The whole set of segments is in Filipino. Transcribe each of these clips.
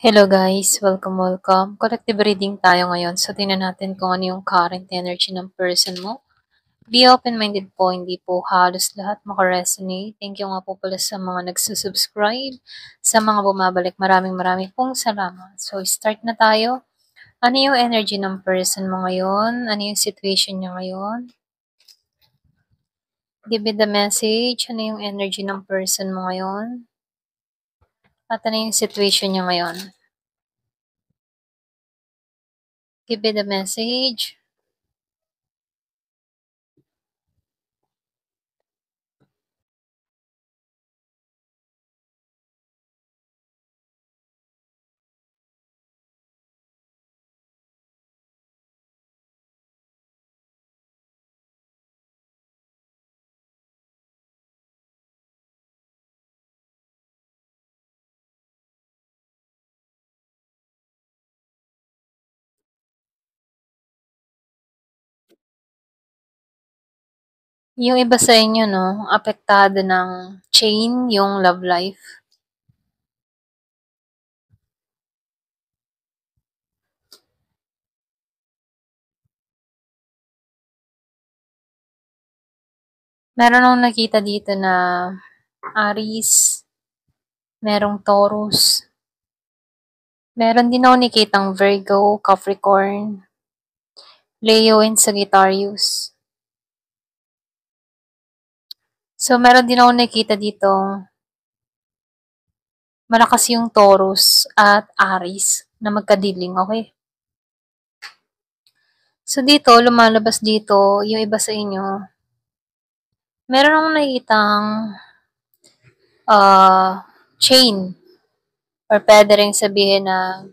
Hello guys, welcome. Collective reading tayo ngayon. So, tingnan natin kung ano yung current energy ng person mo. Be open-minded po, hindi po halos lahat makaresonate. Thank you nga po pala sa mga nagsusubscribe, sa mga bumabalik. Maraming pong salamat. So, start na tayo. Ano yung energy ng person mo ngayon? Ano yung situation niya ngayon? Give me the message. Ano yung energy ng person mo ngayon? At ano yung situation niya ngayon? Give me the message. Yung iba sa inyo 'no, apektado ng chain yung love life. Meron akong nakita dito na Aries, merong Taurus, meron din akong nakitang Virgo, Capricorn, Leo, and Sagittarius. So, meron din akong nakita ditong malakas yung Taurus at Aries na magkadiling, okay? So, dito, lumalabas dito, yung iba sa inyo, meron akong nakitang chain or pwede rin sabihin na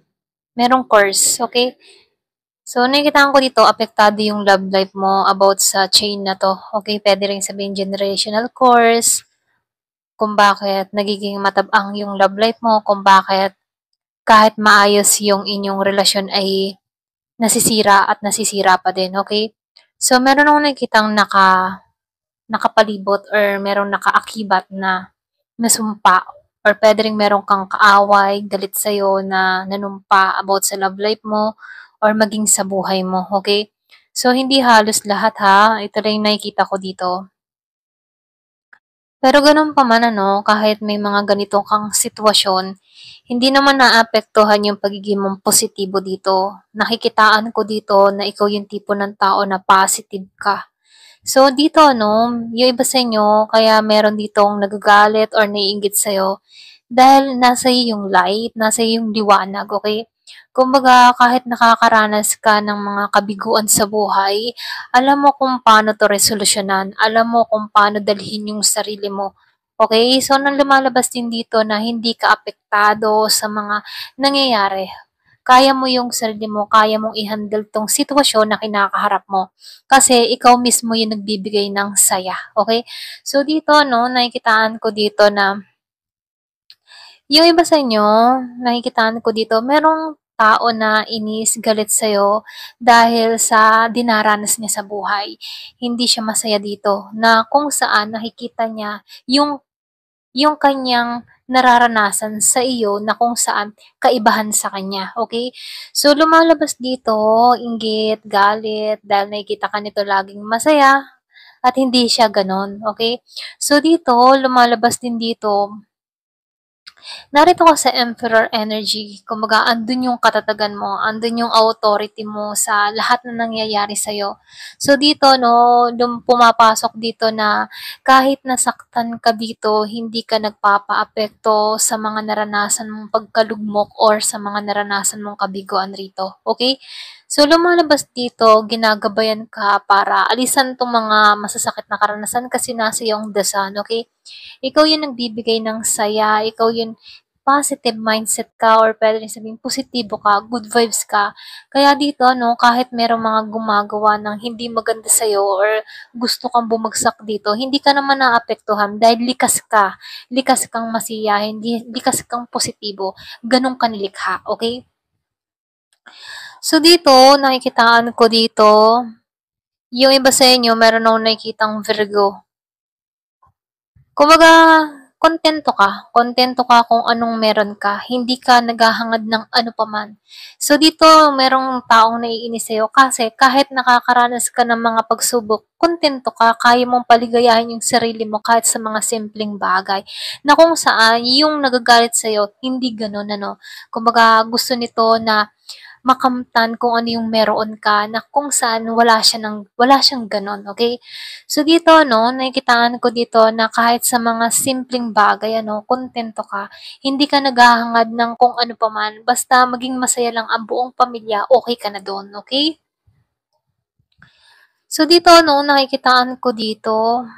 merong curse, okay? So, nakikita ko dito, apektado yung love life mo about sa chain na to. Okay, pwede rin sabihin generational curse, kung bakit nagiging matabang yung love life mo, kung bakit kahit maayos yung inyong relasyon ay nasisira at nasisira pa din, okay? So, meron akong nakikitang nakapalibot or merong nakaakibat na nasumpa or pwede rin meron kang kaaway, galit sa'yo na nanumpa about sa love life mo or maging sa buhay mo, okay? So, hindi halos lahat ha. Ito lang yung nakikita ko dito. Pero ganun pa man ano, kahit may mga ganito kang sitwasyon, hindi naman naapektuhan yung pagiging mong positibo dito. Nakikitaan ko dito na ikaw yung tipo ng tao na positive ka. So, dito, no, yung iba sa inyo, kaya meron ditong nagagalit or naiingit sa'yo, dahil nasa iyo yung light, nasa iyo yung liwanag, okay? Kumbaga, kahit nakakaranas ka ng mga kabiguan sa buhay, alam mo kung paano to resolusyonan, alam mo kung paano dalhin yung sarili mo. Okay? So, nang lumalabas din dito na hindi ka apektado sa mga nangyayari, kaya mo yung sarili mo, kaya mong i-handle tong sitwasyon na kinakaharap mo. Kasi ikaw mismo yung nagbibigay ng saya. Okay? So, dito, no, nakikitaan ko dito na yung iba sa inyo, nakikitaan ko dito, merong tao na inis, galit sa'yo dahil sa dinaranas niya sa buhay. Hindi siya masaya dito na kung saan nakikita niya yung kanyang nararanasan sa iyo na kung saan kaibahan sa kanya, okay? So, lumalabas dito, inggit, galit, dahil nakikita ka nito laging masaya at hindi siya ganon, okay? So, dito, lumalabas din dito, narito ka sa Emperor energy. Kumbaga, andun yung katatagan mo, andun yung authority mo sa lahat na nangyayari sa'yo. So, dito, no, pumapasok dito na kahit nasaktan ka dito, hindi ka nagpapaapekto sa mga naranasan mong pagkalugmok or sa mga naranasan mong kabiguan rito. Okay? So, lumalabas dito, ginagabayan ka para alisan tong mga masasakit na karanasan kasi nasa iyong dasan, okay? Ikaw yung nagbibigay ng saya, ikaw yung positive mindset ka or pwede rin sabihin positibo ka, good vibes ka. Kaya dito, no, kahit merong mga gumagawa ng hindi maganda sa'yo or gusto kang bumagsak dito, hindi ka naman naapektuhan dahil likas ka. Likas kang masiyahin, likas kang positibo. Ganun ka nilikha, okay? So dito, nakikitaan ko dito, yung iba sa inyo, meron akong nakikitang Virgo. Kumbaga, kontento ka kung anong meron ka, hindi ka naghahangad ng ano paman. So dito, merong taong naiinis sa'yo kasi kahit nakakaranas ka ng mga pagsubok, kontento ka, kaya mong paligayahin yung sarili mo kahit sa mga simpleng bagay. Na kung saan, yung nagagalit sa'yo, hindi ganun, ano. Kumbaga, gusto nito na makamtan kung ano yung meron ka na kung saan wala siyang gano'n, okay? So dito 'no, nakikitaan ko dito na kahit sa mga simpleng bagay ano, kontento ka, hindi ka naghahangad ng kung ano pa man, basta maging masaya lang ang buong pamilya, okay ka na do'n, okay? So dito 'no, nakikitaan ko dito,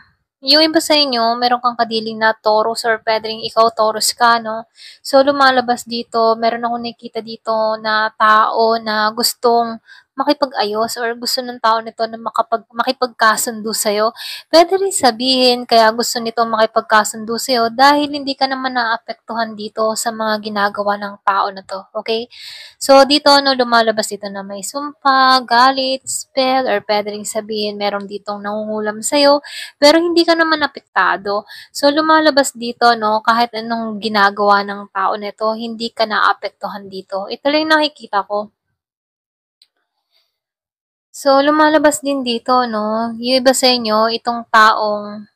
yung iba sa inyo meron kang kadiling na Taurus or puwedeng ikaw Taurus ka 'no. So lumalabas dito, meron akong nakikita dito na tao na gustong makipag-ayos or gusto ng tao nito na makipagkasundo sa'yo. Puwede rin sabihin kaya gusto nito makipagkasundo sa'yo dahil hindi ka naman naapektuhan dito sa mga ginagawa ng tao na 'to, okay? So dito 'no, lumalabas dito na may sumpa, galit, spell, or puwede ring sabihin meron ditong nangungulam sa'yo, pero hindi ka naman apektado. So lumalabas dito 'no, kahit anong ginagawa ng tao nito, hindi ka naapektuhan dito. Ito lang yung nakikita ko. So lumalabas din dito 'no, yung iba sa inyo, itong taong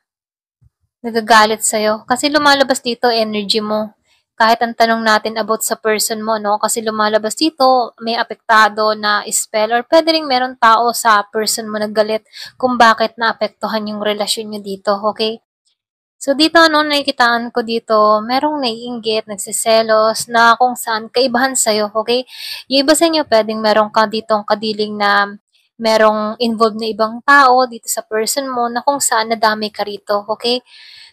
nagagalit sa'yo. Kasi lumalabas dito energy mo. Kahit ang tanong natin about sa person mo, no? Kasi lumalabas dito, may apektado na spell or pwede rin meron tao sa person mo naggalit kung bakit naapektuhan yung relasyon nyo dito, okay? So dito, no, nakikitaan ko dito, merong naiinggit, nagsiselos, na kung saan kaibahan sa'yo, okay? Yung iba sa inyo, pwedeng meron ka ditong kadiling na merong involved na ibang tao dito sa person mo na kung saan nadamay ka rito, okay?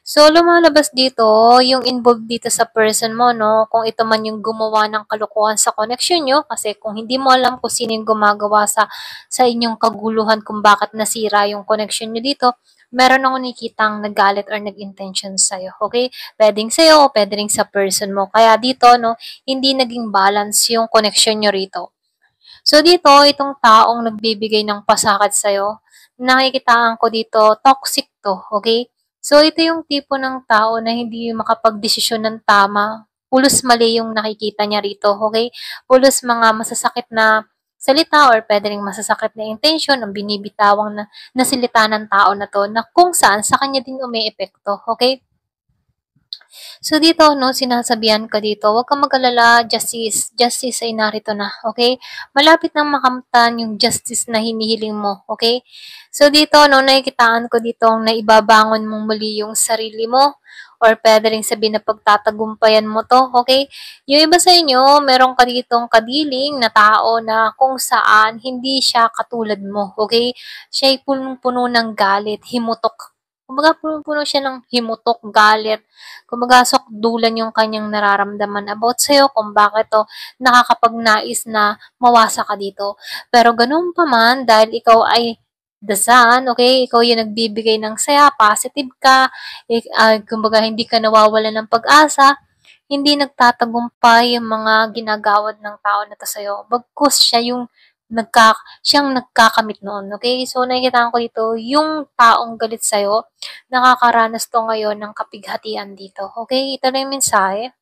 So, lumalabas dito, yung involved dito sa person mo, no? Kung ito man yung gumawa ng kalokohan sa connection nyo, kasi kung hindi mo alam kung sino yung gumagawa sa inyong kaguluhan kung bakit nasira yung connection nyo dito, meron akong nakikitang nagalit or nag-intention sa'yo, okay? Pwedeng sa'yo, pwede rin sa person mo. Kaya dito, no, hindi naging balance yung connection nyo rito. So dito, itong taong nagbibigay ng pasakit sa'yo, nakikitaan ko dito, toxic to, okay? So ito yung tipo ng tao na hindi makapagdesisyon ng tama. Pulos mali yung nakikita niya rito, okay? Pulos mga masasakit na salita or pwede ring masasakit na intention ang binibitawang na salita ng tao na to na kung saan sa kanya din umiepekto, okay? So dito 'no, sinasabihan ka dito, "Huwag kang mag-alala, justice ay narito na." Okay? Malapit nang makamtan yung justice na hinihiling mo, okay? So dito 'no, nakikitaan ko ditong naibabangon mong muli yung sarili mo or puwede ring sabihin na pagtatagumpayan mo 'to, okay? Yung iba sa inyo, meron ka ditong kadiling na tao na kung saan hindi siya katulad mo, okay? Siya'y punong-puno ng galit, himutok. Kumbaga punong-puno siya ng himutok, galit. Kumbaga sukdulan yung kanyang nararamdaman about sa'yo kung bakit 'to nakakapagnais na mawasa ka dito. Pero gano'n pa man, dahil ikaw ay the sun, okay? Ikaw yung nagbibigay ng saya, positive ka, kumbaga hindi ka nawawalan ng pag-asa, hindi nagtatagumpay yung mga ginagawad ng tao na 'to sa'yo. Bagkus siyang nagkakamit noon, okay? So nakikita ko dito, yung taong galit sa'yo, nakakaranas 'to ngayon ng kapighatian dito, okay? Ito na yung mensahe.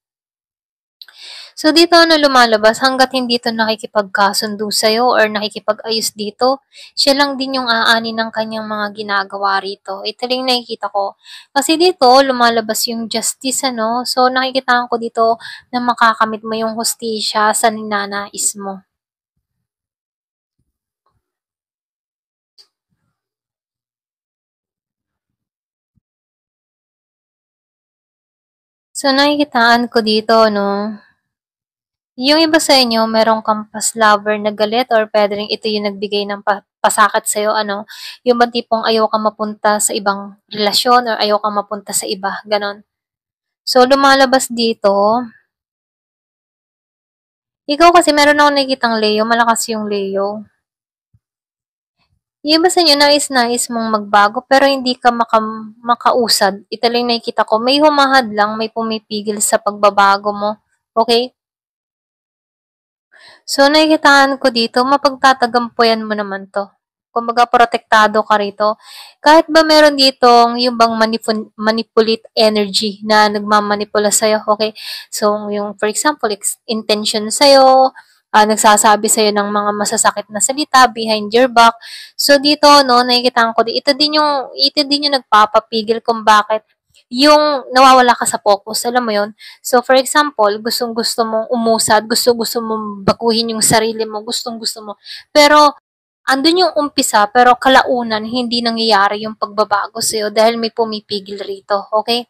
So dito ano lumalabas, hangga't hindi 'to nakikipagkasundo sa'yo or nakikipag-ayos dito, siya lang din yung aani ng kanyang mga ginagawa rito. Ito lang yung nakikita ko. Kasi dito lumalabas yung justice ano, so nakikitaan ko dito na makakamit mo yung hustisya sa ninanais mo. So nakikitaan ko dito 'no, yung iba sa inyo meron kang past lover na galit or puwede ring ito yung nagbigay ng pasakit sa'yo ano, yung bang tipong ayaw kang mapunta sa ibang relasyon or ayaw kang mapunta sa iba, gano'n. So lumalabas dito, ikaw kasi meron akong nakikitang Leo, malakas yung Leo. Yung iba sa inyo nais-nais mong magbago pero hindi ka makausad. Ito lang yung nakikita ko, may humahadlang, may pumipigil sa pagbabago mo, okay? So nakikitaan ko dito, mapagtatagumpayan mo naman 'to. Kumbaga protektado ka rito. Kahit ba meron ditong yung bang manipulate energy na nagmamanipula sa'yo, okay? So, yung for example, intention sa'yo, nagsasabi sa'yo ng mga masasakit na salita behind your back. So, dito, no, nakikita ko, ito din yung nagpapapigil kung bakit yung nawawala ka sa focus, alam mo yon. So, for example, gustong-gusto mong umusad, gusto-gusto mong baguhin yung sarili mo, gustong-gusto mo. Pero, andun yung umpisa, pero kalaunan, hindi nangyayari yung pagbabago sa'yo dahil may pumipigil rito, okay?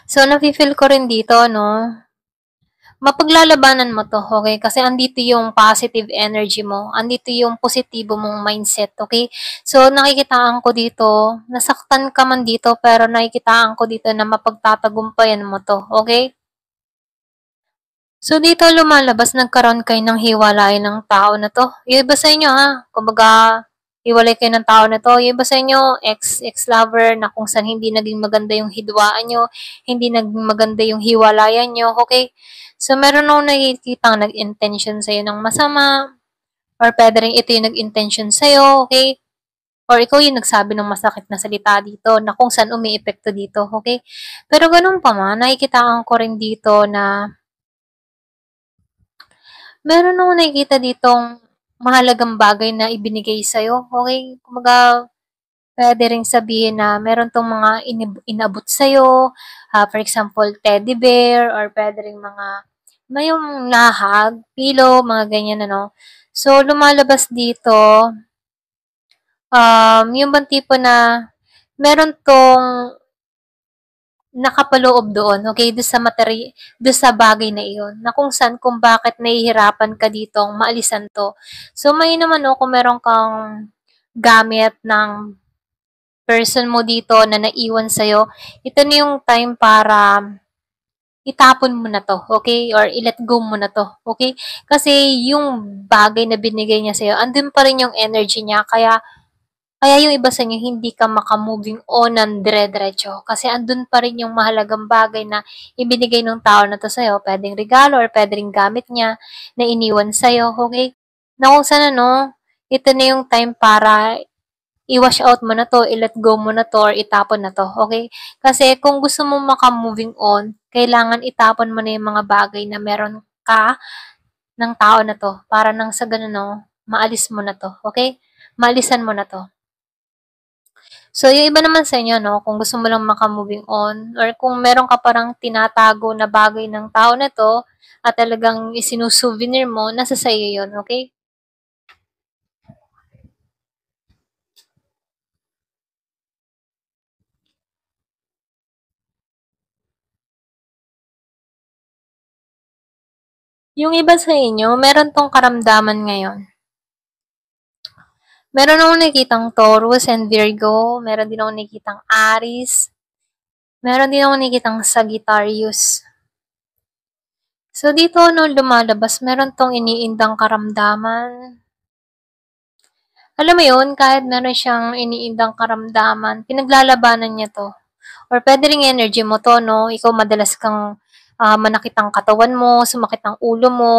So, nafe-feel ko rin dito, no, mapaglalabanan mo to, okay? Kasi andito yung positive energy mo, andito yung positibo mong mindset, okay? So, nakikitaan ko dito, nasaktan ka man dito, pero nakikitaan ko dito na mapagtatagumpayan mo to, okay? So, dito lumalabas, nagkaroon kayo ng hiwalay ng tao na to. Yung iba sa inyo, ha? Kumbaga, hiwalay kayo ng tao na to. Yung iba sa inyo, ex-lover na kung saan hindi naging maganda yung hidwaan nyo, hindi naging maganda yung hiwalayan nyo, okay? So, meron akong nakikita nag-intention sa'yo ng masama, or pwede rin ito yung nag-intention sa'yo, okay? Or ikaw yung nagsabi ng masakit na salita dito na kung saan umi-epekto dito, okay? Pero ganun pa man, nakikitaan ko rin dito na meron akong nakikita ditong mahalagang bagay na ibinigay sa'yo, okay? Kumbaga, puwede ring sabihin na meron 'tong mga inabot sa'yo, for example, teddy bear or puwede ring may yung nahag, pillow, mga ganyan ano. So, lumalabas dito, yung bang tipo na meron 'tong nakapaloob doon, okay, do'n sa bagay na iyon, na kung saan kung bakit nahihirapan ka ditong maalisan 'to. So, may naman 'no, kung meron kang gamit ng person mo dito na naiwan sa'yo, ito na yung time para itapon mo na 'to, okay, or i-let go mo na 'to, okay? Kasi yung bagay na binigay niya sa'yo, andun pa rin yung energy niya kaya kaya yung iba sa inyo hindi ka maka-moving on ng dire-diretso kasi andun pa rin yung mahalagang bagay na ibinigay ng tao na 'to sa'yo. Puwedeng regalo or puwede ring gamit niya na iniwan sa'yo, okay? Na kung saan ano, ito na yung time para i-wash out mo na 'to, i-let go mo na 'to or itapon na 'to, okay? Kasi kung gusto mong maka-moving on, kailangan itapon mo na yung mga bagay na meron ka ng tao na 'to para nang sa gano'n 'no, maalis mo na 'to, okay? Maalisan mo na 'to. So, yung iba naman sa inyo 'no, kung gusto mo lang maka-moving on or kung meron ka parang tinatago na bagay ng tao na 'to at talagang isinu-souvenir mo, nasa sa'yo yun, okay? Yung iba sa inyo, meron 'tong karamdaman ngayon. Meron akong nakikitang Taurus and Virgo, meron din akong nakikitang Aries, meron din akong nakikitang Sagittarius. So, dito no lumalabas, meron 'tong iniindang karamdaman. Alam mo yun, kahit meron siyang iniindang karamdaman, pinaglalabanan niya 'to. Or puwede ring energy mo 'to 'no, ikaw madalas kang, manakit ang katawan mo, sumakit ang ulo mo,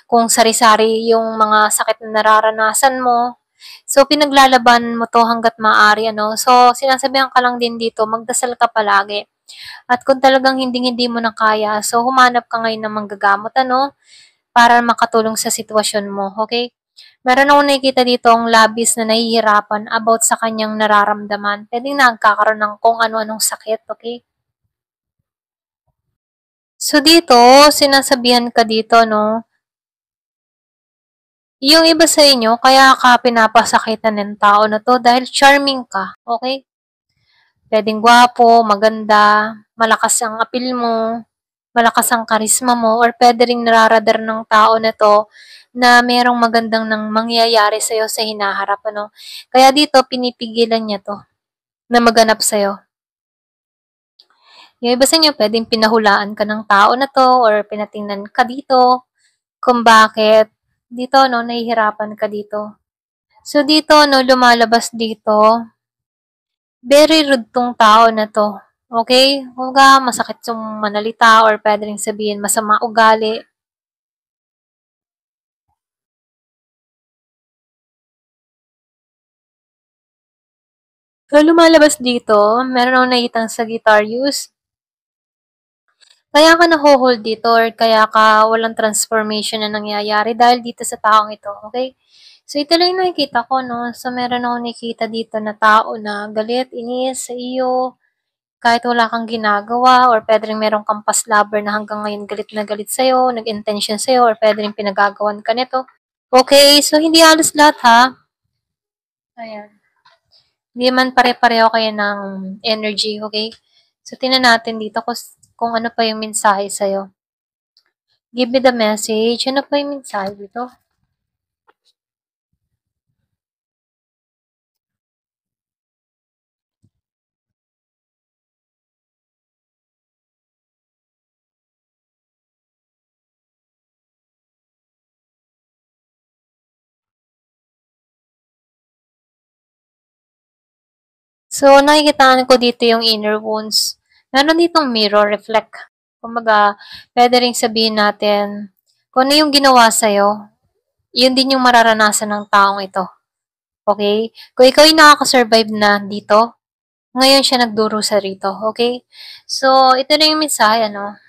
kung sari-sari yung mga sakit na nararanasan mo. So, pinaglalabanan mo 'to hangga't maaari ano. So, sinasabihan ka lang din dito, magdasal ka palagi. At kung talagang hinding-hindi mo na kaya, so humanap ka ngayon ng manggagamot ano, para makatulong sa sitwasyon mo, okay? Meron akong nakikita dito ang labis na nahihirapan about sa kanyang nararamdaman. Puwedeng nagkakaroon ng kung ano-anong sakit, okay? So, dito, sinasabihan ka dito, no, yung iba sa inyo, kaya ka pinapasakitan ng tao na to dahil charming ka, okay? Puwedeng gwapo, maganda, malakas ang appeal mo, malakas ang karisma mo, or puwede ring nararadar ng tao na 'to na merong magandang nang mangyayari sa'yo sa hinaharap ano. Kaya dito pinipigilan niya 'to na maganap sa'yo. Yung iba sa inyo puwedeng pinahulaan ka ng tao na 'to or pinatingnan ka dito kung bakit dito 'no, nahihirapan ka dito. So dito 'no, lumalabas dito, very rude 'tong tao na 'to, okey? Kumbaga masakit yung manalita or puwede ring sabihin masama ugali. So, lumalabas dito, meron akong nakitang Sagittarius. Kaya ka naho-hold dito or kaya ka walang transformation na nangyayari dahil dito sa taong ito, okay? So, ito lang yung nakikita ko, no? So, meron akong nakikita dito na tao na galit, inis sa iyo, kahit wala kang ginagawa, or pwede rin meron kang past lover na hanggang ngayon galit na galit sa'yo, nag-intention sa'yo, or pwede rin pinagagawan ka nito. Okay, so hindi halos lahat ha. Ayan. Hindi man pare-pareho kayo ng energy, okay? So, tingnan natin dito kung ano pa yung mensahe sa'yo. Give me the message. Ano pa yung mensahe dito? So, nakikitaan ko dito yung inner wounds. Meron ditong mirror reflect. Kumbaga, pwede rin sabihin natin, kung ano yung ginawa sa'yo, yun din yung mararanasan ng taong ito. Okay? Kung ikaw yung nakaka-survive na dito, ngayon siya nagduro sa rito. Okay? So, ito na yung mensahe, ano?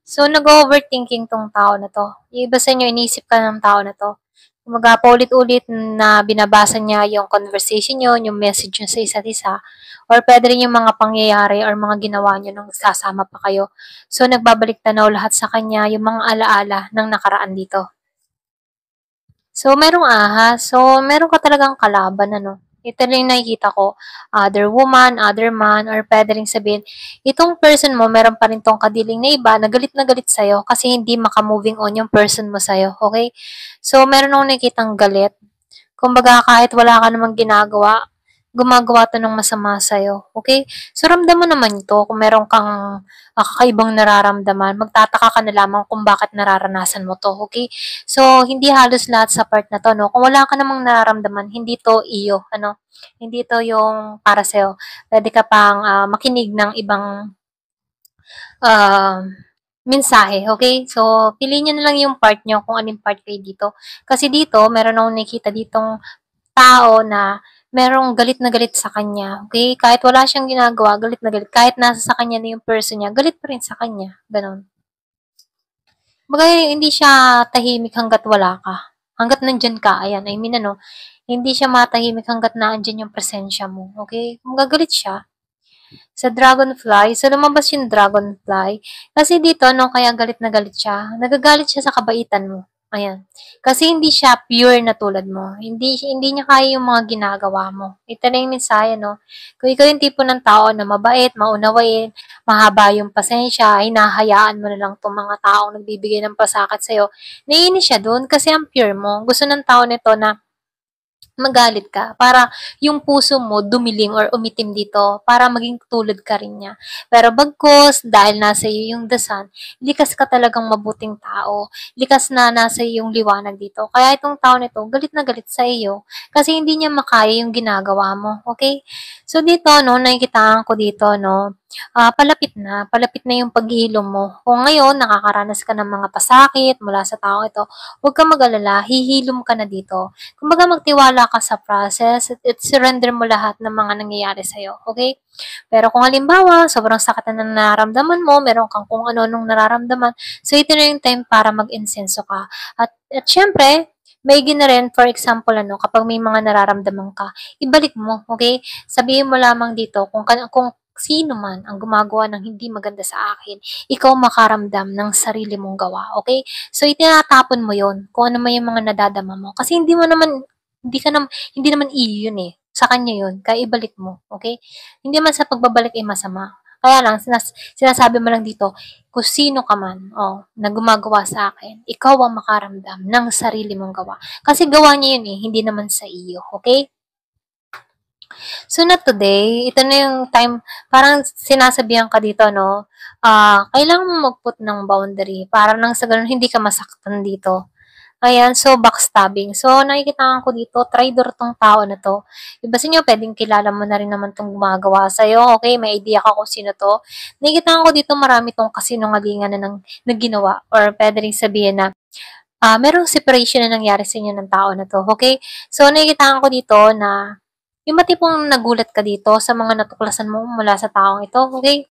So, nag-overthinking tong tao na to. Yung iba sa inyo, inisip ka ng tao na to. Kumaga, paulit-ulit na binabasa niya yung conversation nyo, yung message nyo sa isa't isa. Or pwede rin yung mga pangyayari or mga ginawa nyo nung sasama pa kayo. So, nagbabalik tanaw lahat sa kanya yung mga alaala ng nakaraan dito. So, merong ahas. So, meron ka talagang kalaban, ano. Ito rin nakikita ko, other woman, other man, or pwede rin sabihin, itong person mo, meron pa rin tong kadiling na iba na galit sa'yo kasi hindi maka-moving on yung person mo sa'yo, okay? So, meron akong nakikitang galit. Kumbaga, kahit wala ka namang ginagawa, gumagawa to ng masama sa'yo, okay? So, ramdam mo naman ito kung meron kang kakaibang nararamdaman, magtataka ka na lamang kung bakit nararanasan mo to, okay? So, hindi halos lahat sa part na to, no? Kung wala ka namang nararamdaman, hindi to iyo, ano? Hindi to yung para sa'yo. Pwede ka pang makinig ng ibang uh, mensahe, okay? So, piliin nyo na lang yung part nyo kung anong part kayo dito. Kasi dito, meron akong nakikita ditong tao na merong galit na galit sa kanya, okay? Kahit wala siyang ginagawa, galit na galit. Kahit nasa sa kanya na yung person niya, galit pa rin sa kanya. Ganon. Bagay, hindi siya tahimik hanggat wala ka. Hanggat nandyan ka, ayan, I mean ano, hindi siya matahimik hanggat naandyan yung presensya mo, okay? Kung gagalit siya, sa dragonfly, so lumabas yung dragonfly. Kasi dito, no, kaya galit na galit siya, nagagalit siya sa kabaitan mo. Ayan. Kasi hindi siya pure na tulad mo. Hindi niya kaya yung mga ginagawa mo. Ito na yung mensahe, no? Kung ikaw yung tipo ng tao na mabait, maunawain, mahaba yung pasensya, ay nahayaan mo na lang itong mga taong nagbibigay ng pasakit sa'yo. Naiinis siya dun kasi ang pure mo. Gusto ng tao nito na magalit ka para yung puso mo dumilim or umitim dito para maging tulad ka rin niya. Pero bagkus, dahil nasa iyo yung dasan, likas ka talagang mabuting tao. Likas na nasa iyo yung liwanag dito. Kaya itong tao nito, galit na galit sa iyo kasi hindi niya makaya yung ginagawa mo. Okay? So dito, no, nakikitaan ko dito, no, palapit na yung paghihilom mo. Kung ngayon, nakakaranas ka ng mga pasakit mula sa tao ito, huwag kang mag-alala, hihilom ka na dito. Kumbaga magtiwala ka sa process at surrender mo lahat ng mga nangyayari sa'yo, okay? Pero kung halimbawa, sobrang sakit na nararamdaman mo, meron kang kung ano-anong nararamdaman, so ito na yung time para mag-insenso ka. At syempre, may na rin, for example, ano, kapag may mga nararamdaman ka, ibalik mo, okay? Sabihin mo lamang dito, kung sino man ang gumagawa ng hindi maganda sa akin, ikaw makaramdam ng sarili mong gawa, okay? So, itinatapon mo yon kung ano man yung mga nadadama mo. Kasi hindi naman iyo yun eh. Sa kanya yun. Kaya ibalik mo. Okay? Hindi man sa pagbabalik ay masama. Kaya lang, sinasabi mo lang dito, kung sino ka man, na gumagawa sa akin, ikaw ang makaramdam ng sarili mong gawa. Kasi gawa niya yun eh, hindi naman sa iyo. Okay? So, not today. Ito na yung time, parang sinasabihan ka dito, no? Kailangan mo mag-put ng boundary para nang sa ganun hindi ka masaktan dito. Ayan, so backstabbing. So, nakikita ko dito, traitor tong tao na to. Iba sa inyo, pwedeng kilala mo na rin naman tong gumagawa sa'yo. Okay, may idea ka kung sino to. Nakikita ko dito, marami tong kasinungalingan na ginawa. Or pwede rin sabihin na, merong separation na nangyari sa inyo ng tao na to. Okay? So, nakikita ko dito na Yung ba tipong nagulat ka dito sa mga natuklasan mo mula sa taong ito, okay?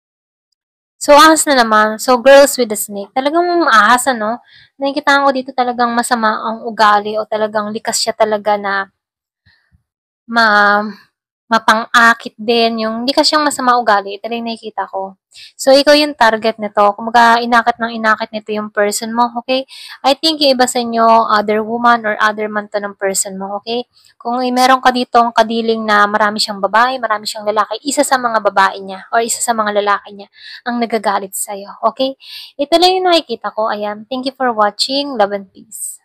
So, ahas na naman. So, girls with the snake. Talagang ahas, ano? Nakikita ko dito talagang masama ang ugali o talagang likas siya talaga na ma mapang-akit din, yung hindi kasi siyang masama ugali, ito lang yung nakikita ko. So, ikaw yung target nito. Kumbaga, inakit ng inakit nito yung person mo, okay? I think yung iba sa inyo, other woman or other man to ng person mo, okay? Kung meron ka ditong kadiling na marami siyang babae, marami siyang lalaki, isa sa mga babae niya or isa sa mga lalaki niya ang nagagalit sa'yo, okay? Ito lang yung nakikita ko. Ayan. Thank you for watching. Love and peace.